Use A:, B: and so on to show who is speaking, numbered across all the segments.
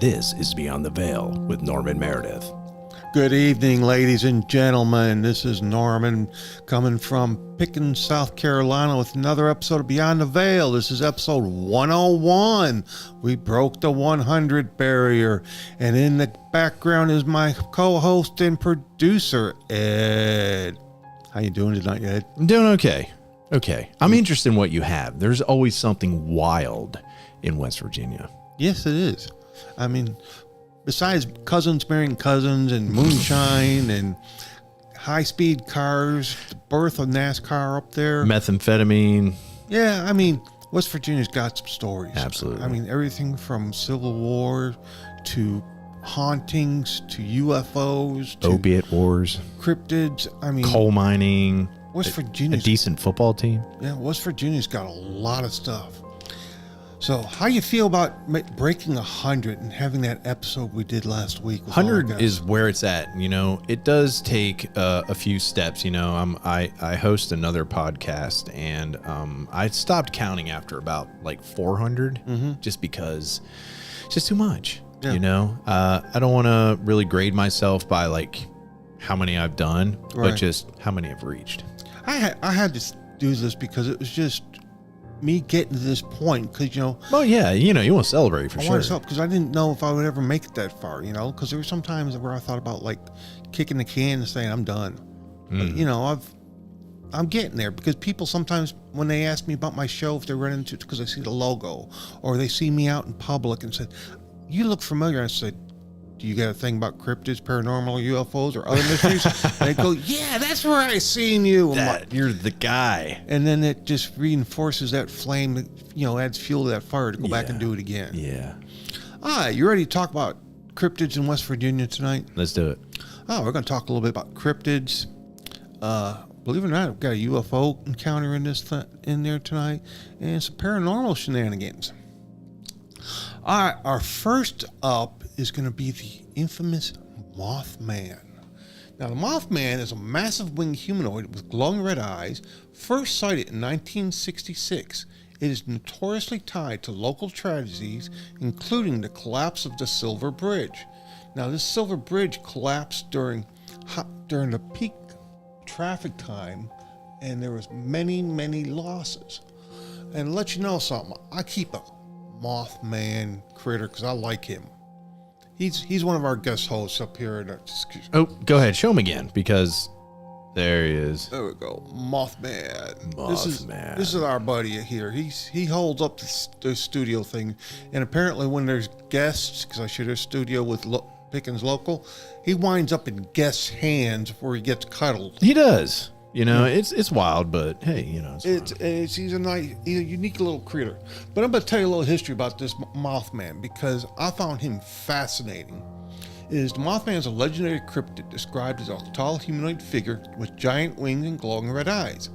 A: This is Beyond the Veil with Norman Meredith.
B: Good evening, ladies and gentlemen. This is Norman coming from Pickens, South Carolina with another episode of Beyond the Veil. This is episode 101. We broke the 100 barrier. And in the background is my co-host and producer, Ed. How you doing tonight, Ed?
A: I'm doing okay. I'm interested in what you have. There's always something wild in West Virginia.
B: Yes, it is. I mean, besides cousins marrying cousins and moonshine and high-speed cars, the birth of NASCAR up there.
A: Methamphetamine.
B: Yeah, I mean, West Virginia's got some stories.
A: Absolutely.
B: I mean, everything from Civil War to hauntings to UFOs to
A: Opiate wars.
B: cryptids. I mean,
A: Coal mining.
B: West
A: A
B: Virginia's
A: decent football team.
B: Yeah, West Virginia's got a lot of stuff. So, how you feel about breaking 100 and having that episode we did last week?
A: 100 is where it's at. You know, it does take a few steps. You know, I host another podcast, and I stopped counting after about like 400, just because it's just too much.
B: Yeah.
A: You know, I don't want to really grade myself by like how many I've done,
B: Right.
A: but just how many I've reached.
B: I had to do this because it was just me getting to this point because, you know,
A: Well, yeah, you know, you want to celebrate for
B: I
A: sure.
B: wanted to help because I didn't know if I would ever make it that far, you know, because there were some times where I thought about like kicking the can and saying I'm done. But, you know, I'm getting there because people sometimes when they ask me about my show, if they run into it because they see the logo or they see me out in public and said, "You look familiar." I said, "Do you got a thing about cryptids, paranormal, UFOs, or other mysteries?" And they go, "Yeah, that's where I seen you." I'm like,
A: You're the guy.
B: and then it just reinforces that flame that, you know, adds fuel to that fire to go back and do it again.
A: Yeah.
B: All right, you ready to talk about cryptids in West Virginia tonight?
A: Let's do it.
B: Oh, we're going to talk a little bit about cryptids. Believe it or not, we've got a UFO encounter in there tonight, and some paranormal shenanigans. All right, our first up is going to be the infamous Mothman. Now, the Mothman is a massive winged humanoid with glowing red eyes, first sighted in 1966. It is notoriously tied to local tragedies, including the collapse of the Silver Bridge. Now, this Silver Bridge collapsed during the peak traffic time, and there was many losses. And to let you know something, I keep a Mothman critter because I like him. He's one of our guest hosts up here.
A: Oh, go ahead. Show him again because there he is.
B: There we go, Mothman.
A: Mothman.
B: This is our buddy here. He holds up the studio thing, and apparently when there's guests, because I share a studio with Pickens Local, he winds up in guests' hands where he gets cuddled.
A: He does. You know, it's wild, but hey, you know,
B: He's a unique little critter. But I'm going to tell you a little history about this Mothman because I found him fascinating. The Mothman is a legendary cryptid described as a tall humanoid figure with giant wings and glowing red eyes.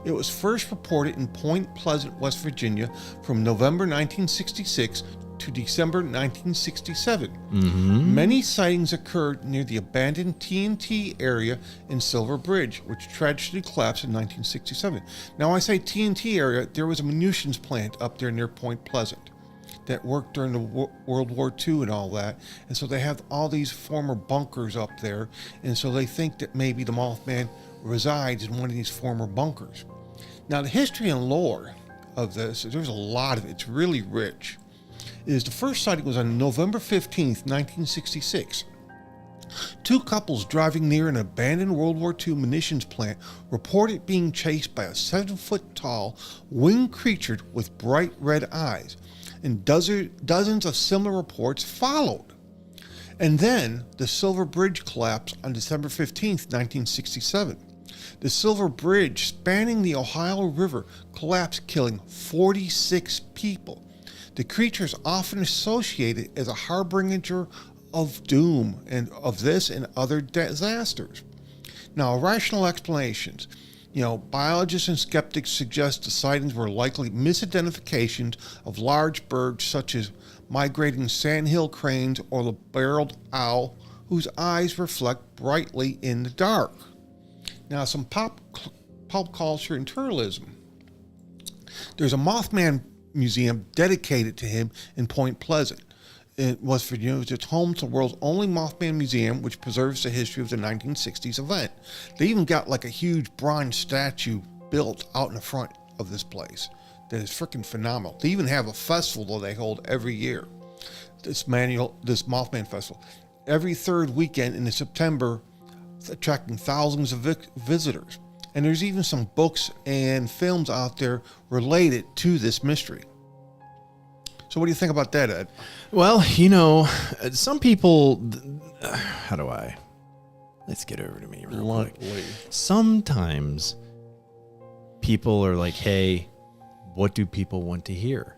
B: It was first reported in Point Pleasant, West Virginia from November 1966 to December 1967. Many sightings occurred near the abandoned TNT area in Silver Bridge, which tragically collapsed in 1967. Now, I say TNT area, there was a munitions plant up there near Point Pleasant that worked during the World War II and all that. And so they have all these former bunkers up there. And so they think that maybe the Mothman resides in one of these former bunkers. Now, the history and lore of this, there's a lot of it. It's really rich. The first sighting was on November 15th, 1966. Two couples driving near an abandoned World War II munitions plant reported being chased by a 7-foot-tall winged creature with bright red eyes, and dozens of similar reports followed. And then the Silver Bridge collapsed on December 15th, 1967. The Silver Bridge spanning the Ohio River collapsed, killing 46 people. The creature is often associated as a harbinger of doom and of this and other disasters. Now, rational explanations. You know, biologists and skeptics suggest the sightings were likely misidentifications of large birds such as migrating sandhill cranes or the barreled owl, whose eyes reflect brightly in the dark. Now, some pop culture and tourism. There's a Mothman museum dedicated to him in Point Pleasant. in West Virginia. It's home to the world's only Mothman Museum, which preserves the history of the 1960s event. They even got like a huge bronze statue built out in the front of this place that is freaking phenomenal. They even have a festival that they hold every year. This Mothman Festival. Every third weekend in September, attracting thousands of visitors. And there's even some books and films out there related to this mystery. So what do you think about that, Ed?
A: Well, you know, some people, how do I, let's get over to me real quick. Sometimes people are like, hey, what do people want to hear?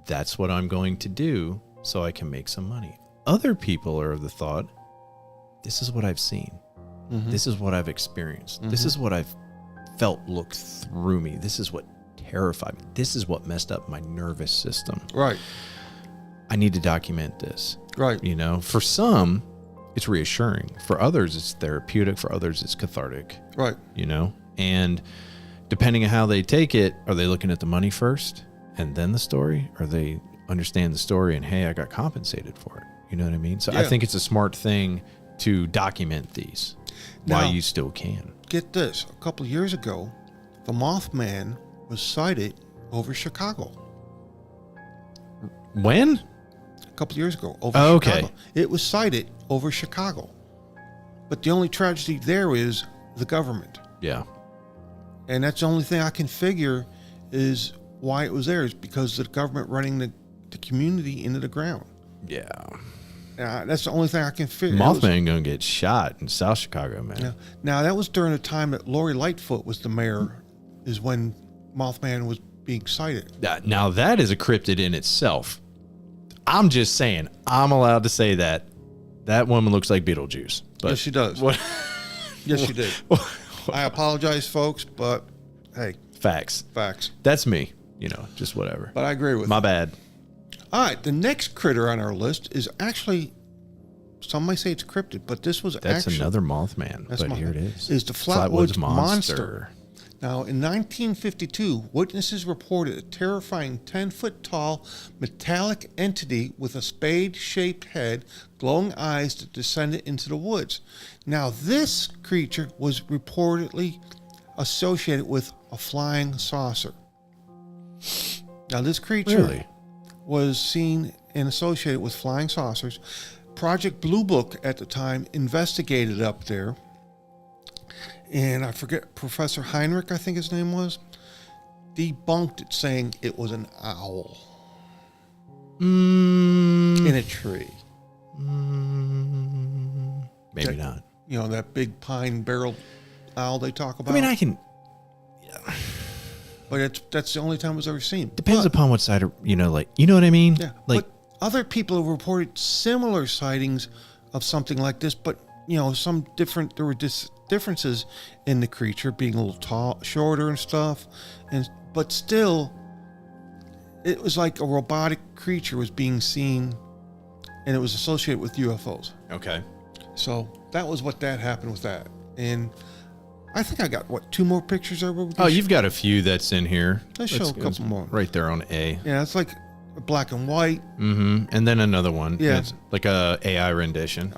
A: That's what I'm going to do so I can make some money. Other people are of the thought, this is what I've seen. Mm-hmm. This is what I've experienced. Mm-hmm. This is what I've felt look through me. This is what terrified me. This is what messed up my nervous system.
B: Right.
A: I need to document this.
B: Right.
A: You know, for some, it's reassuring. For others, it's therapeutic. For others, it's cathartic.
B: Right.
A: You know, and depending on how they take it, are they looking at the money first and then the story? Or they understand the story and, hey, I got compensated for it. You know what I mean? So yeah. I think it's a smart thing to document these while you still can.
B: Get this. A couple of years ago, the Mothman was sighted over Chicago.
A: When?
B: A couple of years ago over Chicago.
A: Okay.
B: It was sighted over Chicago. But the only tragedy there is the government.
A: Yeah.
B: And that's the only thing I can figure is why it was there is because of the government running the community into the ground.
A: Yeah.
B: That's the only thing I can figure.
A: Mothman gonna get shot in South Chicago, man.
B: Yeah. Now, that was during the time that Lori Lightfoot was the mayor, is when Mothman was being sighted.
A: Now, that is a cryptid in itself. I'm just saying, I'm allowed to say that. That woman looks like Beetlejuice. But
B: yes, she does.
A: What?
B: Yes, she did. I apologize, folks, but hey.
A: Facts. That's me. You know, just whatever.
B: But I agree with
A: My bad.
B: All right, the next critter on our list is actually, some might say it's cryptid, but this was
A: That's another Mothman, but here it is.
B: Is the Flatwoods Monster. Now, in 1952, witnesses reported a terrifying 10-foot-tall metallic entity with a spade-shaped head, glowing eyes that descended into the woods. Now, this creature was reportedly associated with a flying saucer. Now, this creature was seen and associated with flying saucers. Project Blue Book at the time investigated up there. And I forget, Professor Heinrich, I think his name was, debunked it, saying it was an owl in a tree.
A: Maybe not.
B: You know, that big pine barrel owl they talk about.
A: I mean, I can...
B: But that's the only time it was ever seen.
A: Depends upon what side, you know, like, you know what I mean?
B: Yeah.
A: Like,
B: but other people have reported similar sightings of something like this, but, you know, there were differences in the creature being a little shorter and stuff. But still, it was like a robotic creature was being seen, and it was associated with UFOs.
A: Okay.
B: So that was what happened with that. And I think I got, 2 more pictures there?
A: You've got a few that's in here.
B: Let's show a couple more.
A: Right there on A.
B: Yeah, it's like black and white.
A: Mm-hmm. And then another one.
B: Yeah.
A: It's like a AI rendition.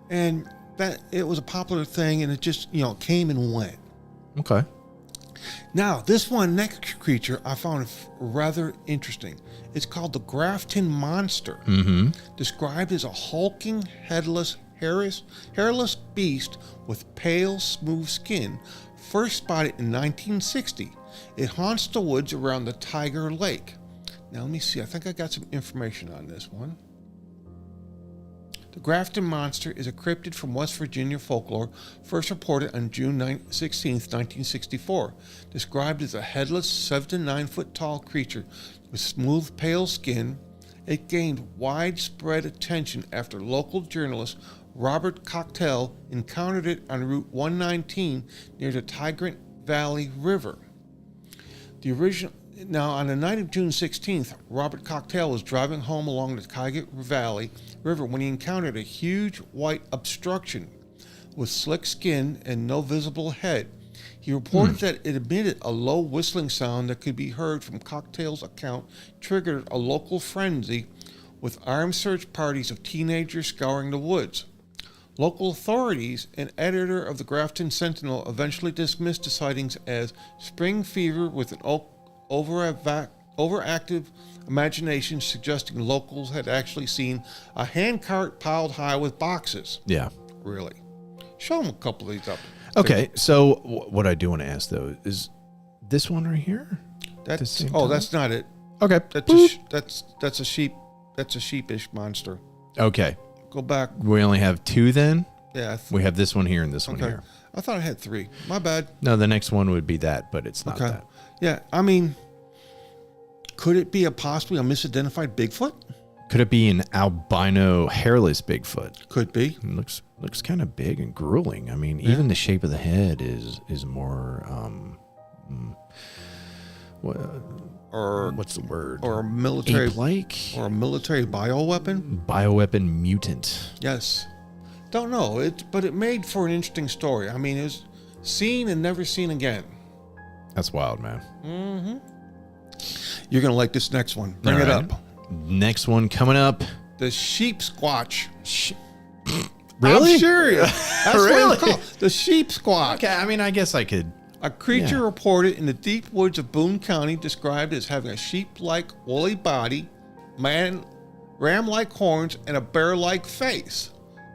B: And that it was a popular thing, and it just, came and went.
A: Okay.
B: Now, this next creature I found rather interesting. It's called the Grafton Monster.
A: Mm-hmm.
B: Described as a hulking, headless, hairless beast with pale, smooth skin, first spotted in 1960. It haunts the woods around the Tiger Lake. Now, let me see. I think I got some information on this one. The Grafton Monster is a cryptid from West Virginia folklore, first reported on June 16, 1964. Described as a headless, 7 to 9 foot tall creature with smooth, pale skin, it gained widespread attention after local journalist Robert Cocktail encountered it on Route 119 near the Tigard Valley River. Now, on the night of June 16th, Robert Cocktail was driving home along the Tigard Valley River when he encountered a huge white obstruction with slick skin and no visible head. He reported that it emitted a low whistling sound that could be heard from Cocktail's account, triggered a local frenzy with armed search parties of teenagers scouring the woods. Local authorities and editor of the Grafton Sentinel eventually dismissed the sightings as spring fever with an overactive imagination, suggesting locals had actually seen a handcart piled high with boxes.
A: Yeah.
B: Really? Show them a couple of these up.
A: Okay, so what I do want to ask, though, is this one right here?
B: That's not it.
A: Okay.
B: That's a sheep. That's a sheepish monster.
A: Okay.
B: Go back.
A: We only have 2 then?
B: Yeah.
A: We have this one here and this one here.
B: I thought I had 3. My bad.
A: No, the next one would be that, but it's not that.
B: Yeah, I mean, could it be possibly a misidentified Bigfoot?
A: Could it be an albino hairless Bigfoot?
B: Could be.
A: It looks kind of big and grueling. I mean, even the shape of the head is more what's the word?
B: Or a military
A: ape-like?
B: Or a military bioweapon?
A: Bioweapon mutant.
B: Yes. Don't know. But it made for an interesting story. I mean, it was seen and never seen again.
A: That's wild, man.
B: Mm-hmm. You're gonna like this next one. Bring it up.
A: Next one coming up.
B: The sheep squatch.
A: Really?
B: I'm serious. That's
A: Really?
B: what it's called. The sheep squatch.
A: Okay, I mean, I guess I could.
B: A creature reported in the deep woods of Boone County, described as having a sheep-like woolly body, ram-like horns, and a bear-like face.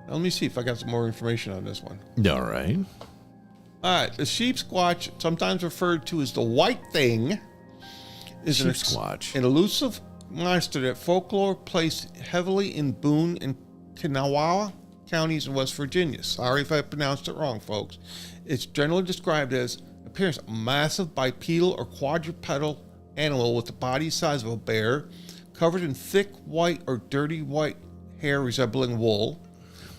B: Now, let me see if I got some more information on this one.
A: All right.
B: All right. The sheep squatch, sometimes referred to as the white thing, is an elusive monster that folklore placed heavily in Boone and Kanawha counties in West Virginia. Sorry if I pronounced it wrong, folks. It's generally described as appearance a massive bipedal or quadrupedal animal with the body size of a bear, covered in thick white or dirty white hair resembling wool.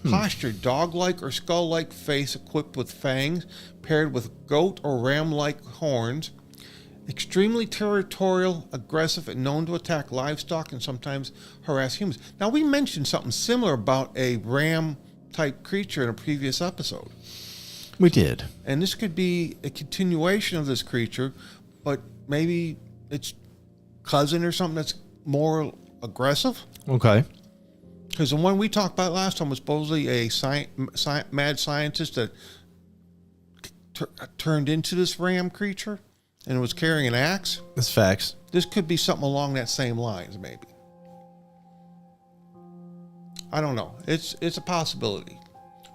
B: Posture dog-like or skull-like face equipped with fangs, paired with goat or ram-like horns. Extremely territorial, aggressive, and known to attack livestock and sometimes harass humans. Now, we mentioned something similar about a ram-type creature in a previous episode.
A: We did.
B: And this could be a continuation of this creature, but maybe its cousin or something that's more aggressive.
A: Okay.
B: Because the one we talked about last time was supposedly a mad scientist that turned into this ram creature and was carrying an axe.
A: That's facts.
B: This could be something along that same lines, maybe. I don't know. It's a possibility.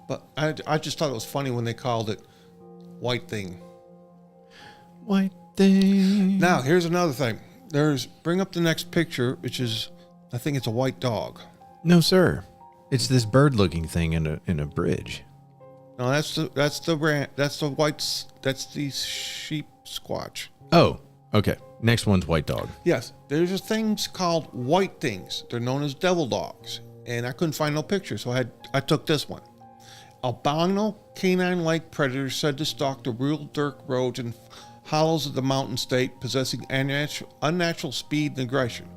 B: But I just thought it was funny when they called it White Thing.
A: White Thing.
B: Now, here's another thing. Bring up the next picture, which is, I think it's a white dog.
A: No, sir. It's this bird-looking thing in a bridge.
B: No, that's the sheep squatch.
A: Oh, okay. Next one's white dog.
B: Yes, there's things called white things. They're known as devil dogs, and I couldn't find no picture, so I took this one. Albino canine-like predators said to stalk the rural dirt roads and hollows of the mountain state, possessing unnatural speed and aggression.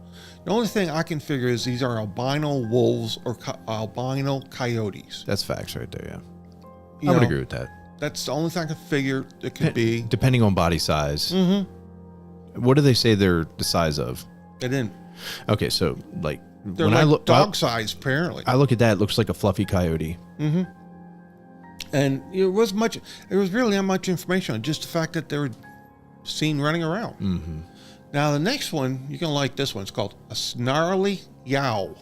B: The only thing I can figure is these are albino wolves or albino coyotes.
A: That's facts right there, yeah.
B: You
A: I would
B: know,
A: agree with that.
B: That's the only thing I can figure it could be.
A: Depending on body size.
B: Mm-hmm.
A: What do they say they're the size of?
B: They didn't.
A: Okay, so like
B: They're
A: when
B: like dog size, apparently.
A: I look at that, it looks like a fluffy coyote.
B: Mm-hmm. And there was really not much information on just the fact that they were seen running around.
A: Mm-hmm.
B: Now, the next one, you're going to like this one. It's called a snarly yow.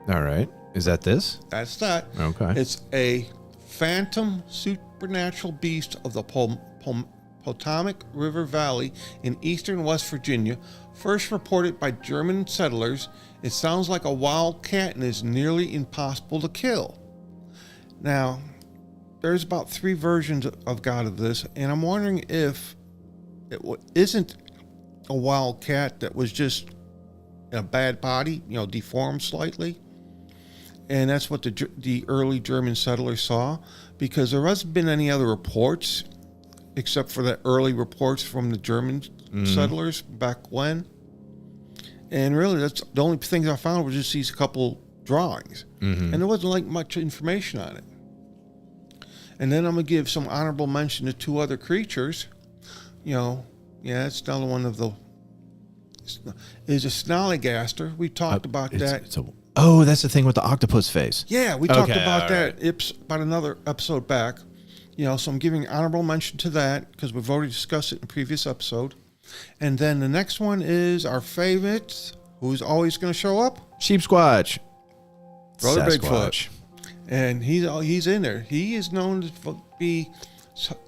A: All right. Is that this?
B: That's that.
A: Okay.
B: It's a phantom supernatural beast of the Potomac River Valley in eastern West Virginia. First reported by German settlers, it sounds like a wild cat and is nearly impossible to kill. Now, there's about 3 versions of God of this, and I'm wondering if it isn't a wild cat that was just in a bad body, deformed slightly. And that's what the early German settlers saw, because there hasn't been any other reports except for the early reports from the German settlers back when. And really, that's the only things I found was just these couple drawings. And there wasn't like much information on it. And then I'm going to give some honorable mention to 2 other creatures. It's another one of the is a snallygaster. We talked about that.
A: Oh, that's the thing with the octopus face.
B: Yeah, we talked about
A: right.
B: that about another episode back. So I'm giving honorable mention to that because we've already discussed it in a previous episode. And then the next one is our favorite, who's always going to show up?
A: Sheep Squatch.
B: Brother Bigfoot. And he's in there. He is known to be,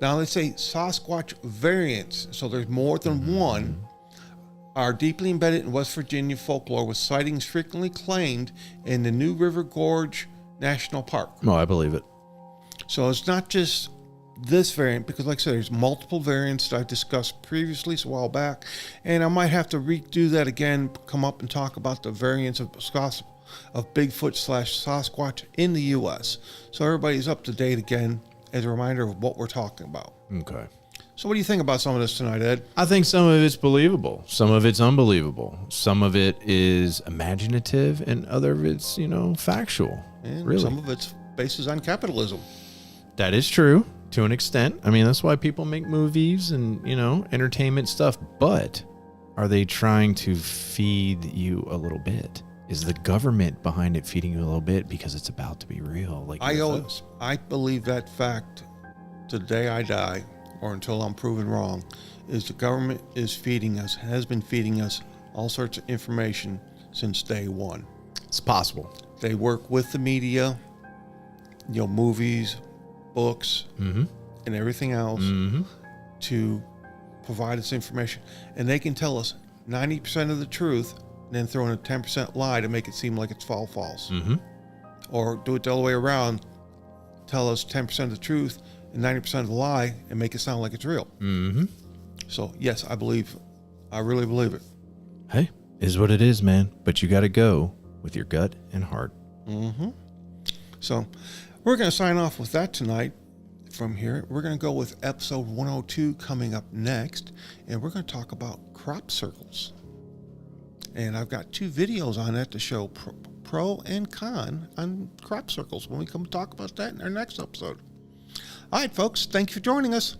B: now they say Sasquatch variants, so there's more than one, are deeply embedded in West Virginia folklore with sightings frequently claimed in the New River Gorge National Park.
A: Oh, I believe it.
B: So it's not just this variant, because like I said, there's multiple variants that I discussed previously a while back, and I might have to redo that again, come up and talk about the variants of Bigfoot / Sasquatch in the U.S. So everybody's up to date again as a reminder of what we're talking about.
A: Okay.
B: So what do you think about some of this tonight, Ed?
A: I think some of it's believable. Some of it's unbelievable. Some of it is imaginative, and other of it's, factual.
B: And
A: really.
B: some of it's bases on capitalism.
A: That is true to an extent. I mean, that's why people make movies and, entertainment stuff. But are they trying to feed you a little bit? Is the government behind it feeding you a little bit because it's about to be real? Like
B: I believe that fact to the day I die, or until I'm proven wrong, is the government is feeding us, has been feeding us all sorts of information since day one.
A: It's possible.
B: They work with the media, movies, books, and everything else to provide us information. And they can tell us 90% of the truth and then throw in a 10% lie to make it seem like it's all false. Or do it the other way around, tell us 10% of the truth and 90% of the lie and make it sound like it's real. So, yes, I really believe it.
A: Hey, is what it is, man. But you got to go with your gut and heart.
B: So, we're going to sign off with that tonight. From here, we're going to go with episode 102 coming up next, and we're going to talk about crop circles. And I've got 2 videos on that to show pro and con on crop circles when we come talk about that in our next episode. All right, folks, thank you for joining us.